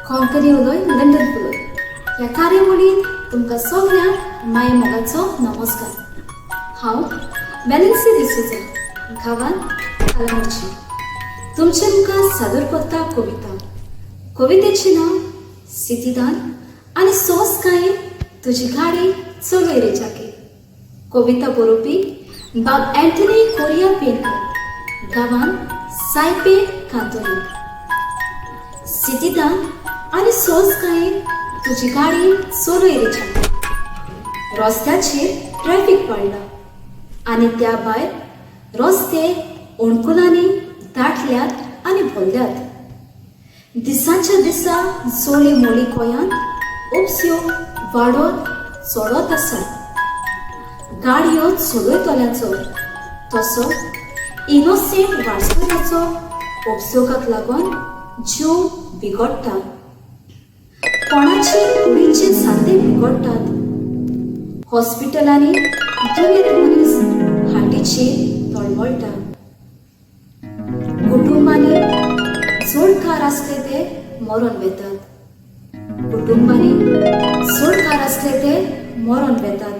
Konkani उलोय London उलोय ह्या कार्यावळींत तुमकां सगळ्यांक माये मोगाचो नमस्कार. हांव बेनिसी डिसूजा गांवांत कालमोरची तुमचे मुखार सादर करता कविता. कवितेचें नांव सितीदान आनी सोस कांय तुजी गाडी चलय रे जाके. कविता बरोवपी बाब एंटनी कोरिया पेंटर गांवांत सायपे कांतोली. सितीदान आनी सोस कांय तुजी गाडी चलय रे जाके. रस्त्याचेर ट्रॅफिक वाडला आनी त्या भायर रस्ते अणकुलांनी दाटल्यात आनी भरल्यात. दिसाच्या दिसा जोळी मोळी गोंयांत उपस्यो वाडत चडत आसात. गाडयो चलयतल्यांचो तसो इनोसेंट वाचतल्यांचो उपसोगाक लागून जीव बिगडटा. कोणाचे कुडीचे सांदे बिगडटात. हॉस्पिटलांनी दुयेंत मनीस हार्टीचेर तळमळटा. कुटुंबांनी जोडकार असले ते मरण वेतात. कुटुंबांनी जोडकार असले ते मरण वेतात.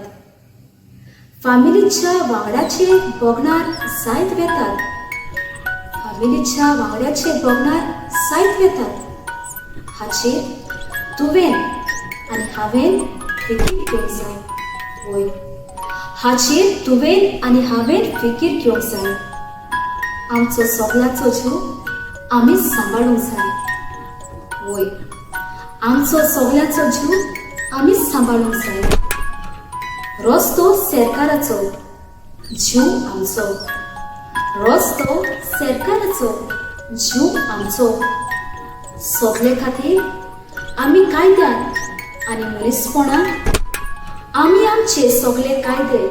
फामिलीच्या वांगड्याचे बगणार जायत वेतात. फामिलीच्या वांगड्याचे बगणार जायत वेतात. हाचेर तुवें आनी हांवें फिकीर घेवंक जाय. वय, हाचेर तुवें आनी हांवें फिकीर घेवंक जाय. आमचो सगळ्याचो जीव आमीच सांबाळूंक जाय. वय, आमचो सगळ्याचो जीव आमीच सांबाळूंक जाय. रस्तो सरकाराचो, जीव आमचो. रस्तो सरकाराचो, जीव आमचो. सगळे खातीर आमी कायद्यान आनी मनीसपणान आमी आमचे सगळे कायदे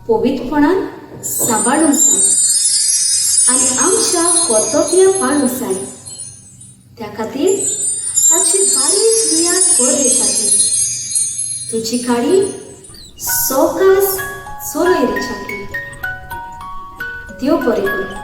पवित्रपणान सांबाळूंक जाय आनी आमच्या कर्तव्यां पाळूंक जाय. त्या खातीर हाची बारीक नियाद कर रे जाके. तुजी गाडी सवकास चलय रे जाके. देव बरें करूं.